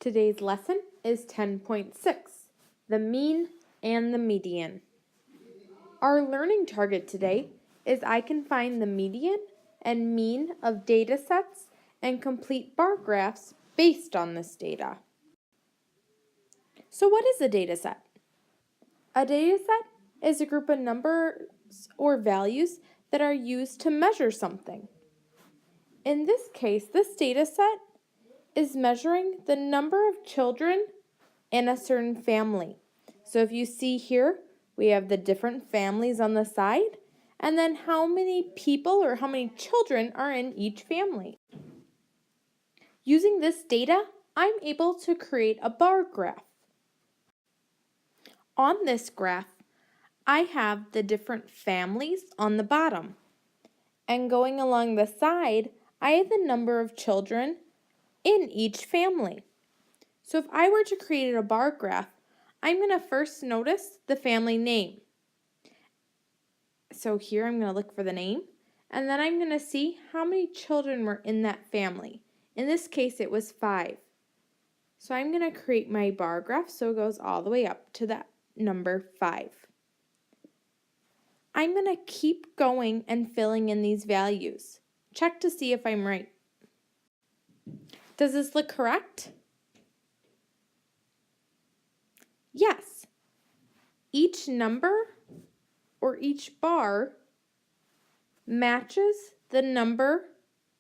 Today's lesson is 10.6, the mean and the median. Our learning target today is I can find the median and mean of data sets and complete bar graphs based on this data. So what is a data set? A data set is a group of numbers or values that are used to measure something. In this case, this data set is measuring the number of children in a certain family. So if you see here, we have the different families on the side, and then how many people or how many children are in each family. Using this data, I'm able to create a bar graph. On this graph, I have the different families on the bottom. And going along the side, I have the number of children in each family. So if I were to create a bar graph, I'm going to first notice the family name. So here I'm going to look for the name, and then I'm going to see how many children were in that family. In this case, it was 5. So I'm going to create my bar graph so it goes all the way up to that number 5. I'm going to keep going and filling in these values. Check to see if I'm right. Does this look correct? Yes. Each number or each bar matches the number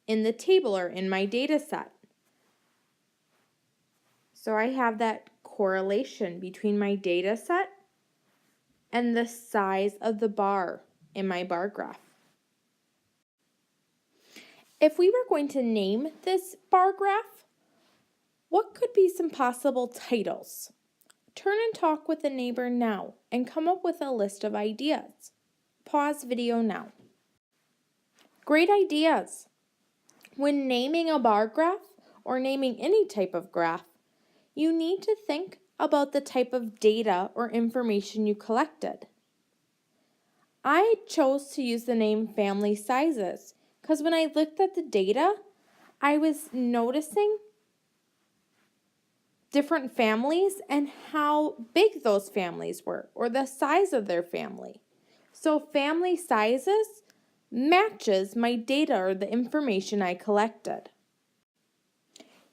in the table or in my data set. So I have that correlation between my data set and the size of the bar in my bar graph. If we were going to name this bar graph, what could be some possible titles? Turn and talk with a neighbor now and come up with a list of ideas. Pause video now. Great ideas! When naming a bar graph or naming any type of graph, you need to think about the type of data or information you collected. I chose to use the name family sizes because when I looked at the data, I was noticing different families and how big those families were or the size of their family. So family sizes matches my data or the information I collected.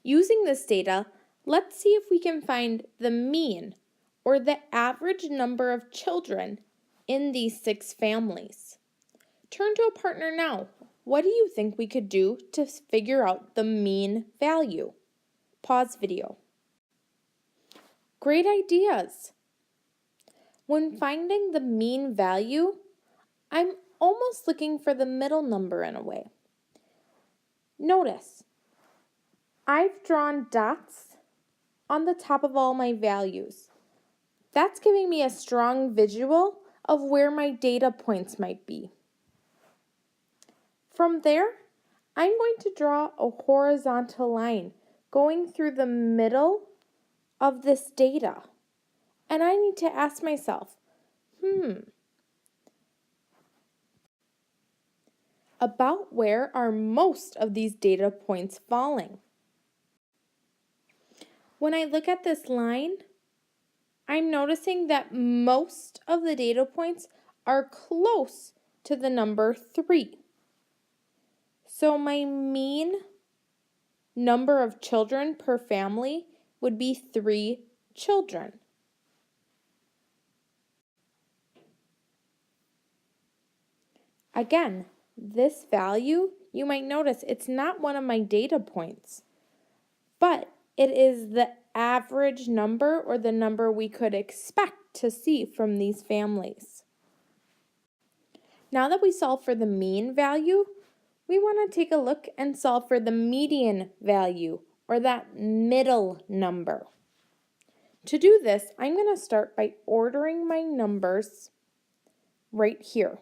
Using this data, let's see if we can find the mean or the average number of children in these 6 families. Turn to a partner now. What do you think we could do to figure out the mean value? Pause video. Great ideas. When finding the mean value, I'm almost looking for the middle number in a way. Notice, I've drawn dots on the top of all my values. That's giving me a strong visual of where my data points might be. From there, I'm going to draw a horizontal line going through the middle of this data. And I need to ask myself, about where are most of these data points falling? When I look at this line, I'm noticing that most of the data points are close to the number 3. So my mean number of children per family would be 3 children. Again, this value, you might notice it's not one of my data points, but it is the average number or the number we could expect to see from these families. Now that we solved for the mean value, we want to take a look and solve for the median value or that middle number. To do this, I'm going to start by ordering my numbers right here.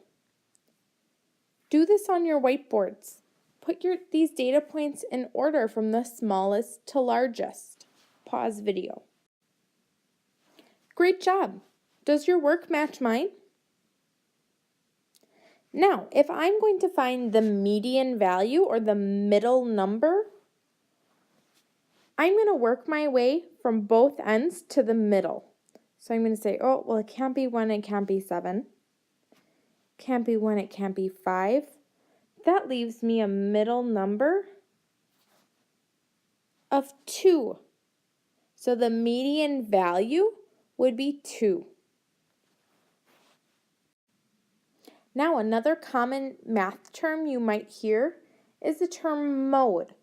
Do this on your whiteboards. Put these data points in order from the smallest to largest. Pause video. Great job! Does your work match mine? Now, if I'm going to find the median value or the middle number, I'm going to work my way from both ends to the middle. So I'm going to say, oh, well, it can't be 1, it can't be 7. Can't be 1, it can't be 5. That leaves me a middle number of 2. So the median value would be 2. Now another common math term you might hear is the term mode,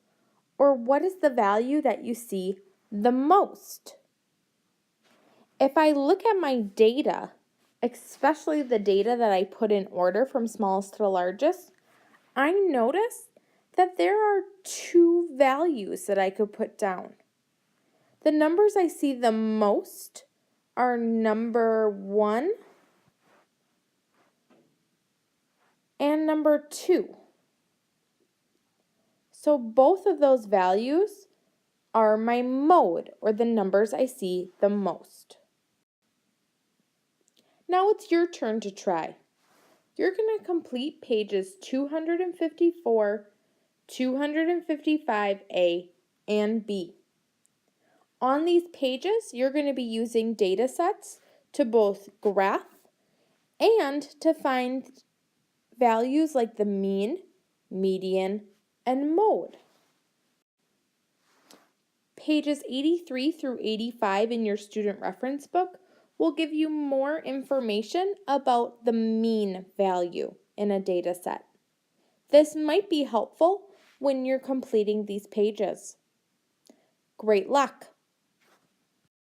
or what is the value that you see the most. If I look at my data, especially the data that I put in order from smallest to largest, I notice that there are 2 values that I could put down. The numbers I see the most are number 1 and number 2. So both of those values are my mode, or the numbers I see the most. Now it's your turn to try. You're going to complete pages 254, 255A, and B. On these pages, you're going to be using data sets to both graph and to find values like the mean, median, and mode. Pages 83 through 85 in your student reference book will give you more information about the mean value in a data set. This might be helpful when you're completing these pages. Great luck!